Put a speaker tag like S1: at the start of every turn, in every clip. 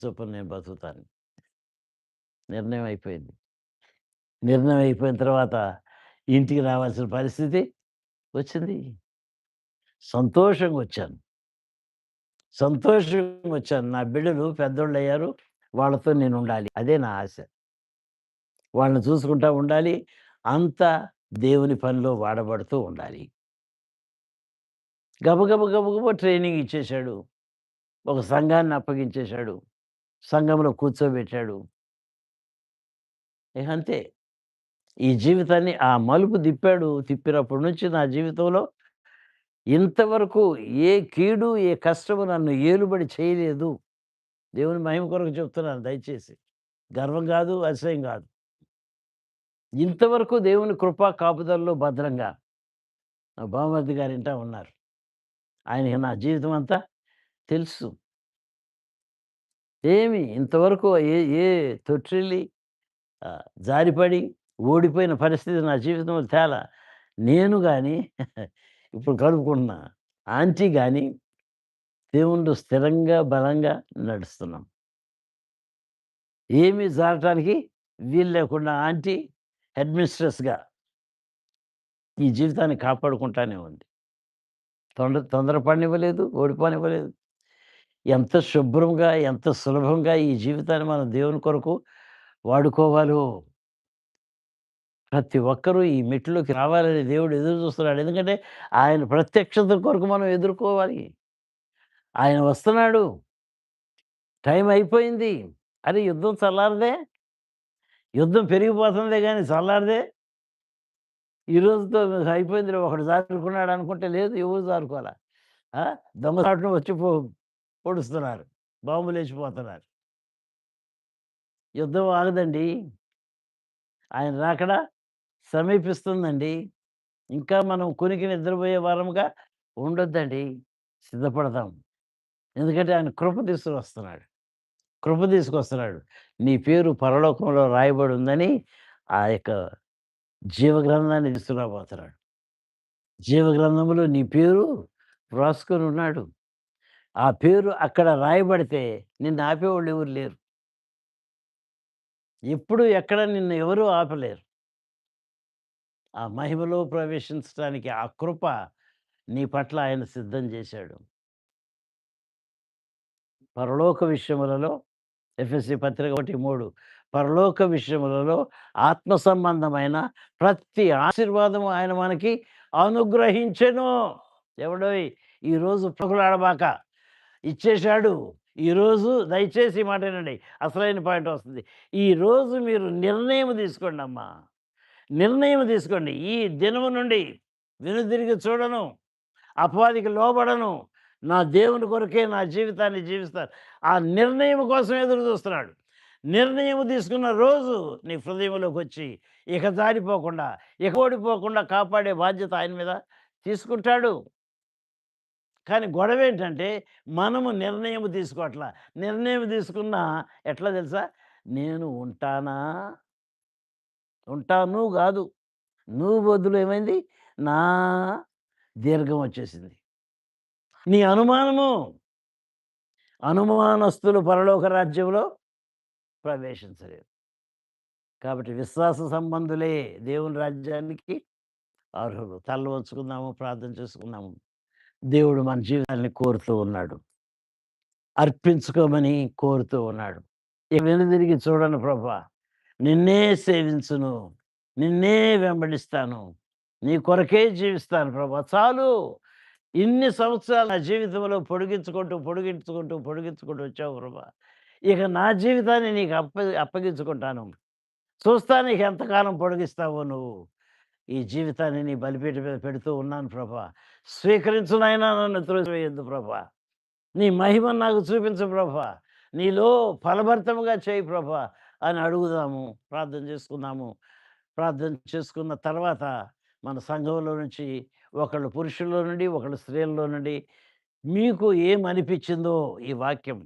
S1: చొప్పున నేను బతుకుతాను. నిర్ణయం అయిపోయింది. నిర్ణయం అయిపోయిన తర్వాత ఇంటికి రావాల్సిన పరిస్థితి వచ్చింది. సంతోషంగొచ్చాను. సంతోషంగొచ్చాను. నా బిడ్డలు పెద్దోళ్ళయ్యారు. వాళ్ళతో నేనుండాలి. అదే నా ఆశ. వాళ్ళని చూసుకుంటా ఉండాలి. అంతా దేవుని పనిలో వాడబడుతూ ఉండాలి. గబగబా ట్రైనింగ్ ఇచ్చేశాడు. ఒక సంఘాన్ని అప్పగించేశాడు. సంఘంలో కూర్చోబెట్టాడు. ఇక అంతే. ఈ జీవితాన్ని ఆ మలుపు తిప్పాడు. తిప్పినప్పటి నుంచి నా జీవితంలో ఇంతవరకు ఏ కీడు, ఏ కష్టము నన్ను ఏలుబడి చేయలేదు. దేవుని మహిమ కొరకు చెప్తున్నాను దయచేసి. గర్వం గాదు, అతిశయం గాదు. ఇంతవరకు దేవుని కృపా కాపుదలలో భద్రంగా మా బావమరిది గారింట ఉన్నారు. ఆయనకి నా జీవితం అంతా తెలుసు. ఏమి ఇంతవరకు ఏ ఏ తొట్రిల్లి జారిపడి ఓడిపోయిన పరిస్థితి నా జీవితంలో తేలా. నేను గాని ఇప్పుడు కలుపుకుంటున్న ఆంటీ గాని దేవునిలో స్థిరంగా, బలంగా నడుస్తున్నాం. ఏమీ జారటానికి వీలు లేకుండా ఆంటీ హెడ్ మిస్ట్రెస్‌గా ఈ జీవితాన్ని కాపాడుకుంటానే ఉంది. తొందర పడనివ్వలేదు, ఓడిపోనివ్వలేదు. ఎంత శుభ్రంగా, ఎంత సులభంగా ఈ జీవితాన్ని మనం దేవుని కొరకు వాడుకోవాలో ప్రతి ఒక్కరూ ఈ మెట్టులోకి రావాలని దేవుడు ఎదురు చూస్తున్నాడు. ఎందుకంటే ఆయన ప్రత్యక్షత కొరకు మనం ఎదుర్కోవాలి. ఆయన వస్తున్నాడు. టైం అయిపోయింది. అరే! యుద్ధం చల్లారదే. యుద్ధం పెరిగిపోతుందే గాని చల్లారదే. ఈ రోజుతో అయిపోయిందిలే ఒకడు జారుకున్నాడు అనుకుంటే లేదు ఎవరు జారుకోలా. ఆ! దొంగచాటున వచ్చి పొడుస్తున్నారు. బాంబులేసిపోతున్నారు. యుద్ధం ఆగదండి. ఆయన రాకడ సమీపిస్తుందండి. ఇంకా మనం కునికి నిద్రపోయే వారముగా ఉండొద్దండి. సిద్ధపడదాం. ఎందుకంటే ఆయన కృప తీసుకొస్తున్నాడు. కృప తీసుకొస్తున్నాడు. నీ పేరు పరలోకంలో రాయబడి ఉందని ఆ యొక్క జీవ గ్రంథాన్ని తీసుకురాబోతున్నాడు. జీవ గ్రంథంలో నీ పేరు వ్రాసుకొని ఉన్నాడు. ఆ పేరు అక్కడ రాయబడితే నిన్ను ఆపేవాళ్ళు ఎవరు లేరు. ఎప్పుడు ఎక్కడ నిన్ను ఎవరు ఆపలేరు. ఆ మహిమలో ప్రవేశించటానికి ఆ కృప నీ పట్ల ఆయన సిద్ధం చేశాడు. పరలోక విషయములలో ఎఫెసీ పత్రిక 1:3 పరలోక విషయములలో ఆత్మ సంబంధమైన ప్రతి ఆశీర్వాదము ఆయన మనకి అనుగ్రహించెను. ఎవడోయ్ ఈరోజు పగులాడబాక ఇచ్చేశాడు. ఈరోజు దయచేసి ఈ మాట వినండి. అసలైన పాయింట్ వస్తుంది. ఈరోజు మీరు నిర్ణయం తీసుకోండమ్మా. నిర్ణయం తీసుకోండి. ఈ దినము నుండి వెనుదిరిగి చూడను. అపవాదికి లోబడను. నా దేవుని కొరకే నా జీవితాన్ని జీవిస్తాను. ఆ నిర్ణయం కోసం ఎదురు చూస్తున్నాడు. నిర్ణయం తీసుకున్న రోజు నీ హృదయంలోకొచ్చి ఇక జారిపోకుండా, ఇక ఓడిపోకుండా కాపాడే బాధ్యత ఆయన మీద తీసుకుంటాడు. కానీ గొడవేంటంటే మనము నిర్ణయం తీసుకోవట్ల. నిర్ణయం తీసుకున్నా ఎట్లా తెలుసా? నేను ఉంటానా? ఉంటాను గాదు. నువ్వు బదులు ఏమైంది? నా దీర్ఘం వచ్చేసింది. నీ అనుమానము, అనుమానస్తులు పరలోక రాజ్యంలో ప్రవేశించలేరు. కాబట్టి విశ్వాస సంబంధులే దేవుని రాజ్యానికి అర్హులు. తలలు వంచుకుందాము, ప్రార్థన చేసుకుందాము. దేవుడు మన జీవితాన్ని కోరుతూ ఉన్నాడు. అర్పించుకోమని కోరుతూ ఉన్నాడు. ఇక వెనుదిరిగి చూడను ప్రభా! నిన్నే సేవించును. నిన్నే వెంబడిస్తాను. నీ కొరకే జీవిస్తాను ప్రభా! చాలు. ఇన్ని సంవత్సరాలు నా జీవితంలో పొడిగించుకుంటూ వచ్చావు ప్రభా! ఇక నా జీవితాన్ని నీకు అప్పగించుకుంటాను. చూస్తాను ఇక ఎంతకాలం పొడిగిస్తావో నువ్వు. ఈ జీవితాన్ని నీ బలిపీఠం మీద పెడుతూ ఉన్నాను ప్రభా! స్వీకరించు నాయనా నన్ను త్రోసివేయొద్దు ప్రభా! నీ మహిమను నాకు చూపించు ప్రభా! నీలో ఫలభరితముగా చేయి ప్రభా! అని అడుగుదాము. ప్రార్థన చేసుకుందాము. ప్రార్థన చేసుకున్న తర్వాత మన సంఘంలో నుంచి ఒకళ్ళు పురుషుల్లో నుండి, ఒకళ్ళు స్త్రీల్లో నుండి మీకు ఏమనిపించిందో ఈ వాక్యం,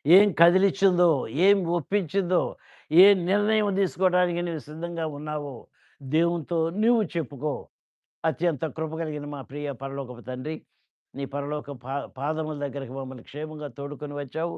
S1: ఏం కదిలిచ్చిందో, ఏం ఒప్పించిందో, ఏ నిర్ణయం తీసుకోవడానికి నీవు సిద్ధంగా ఉన్నావో దేవునితో నీవు చెప్పుకో. అత్యంత కృప కలిగిన మా ప్రియ పరలోకపు తండ్రి, నీ పరలోక పాదముల దగ్గరికి మమ్మల్ని క్షేమంగా తోడుకొని వచ్చావు.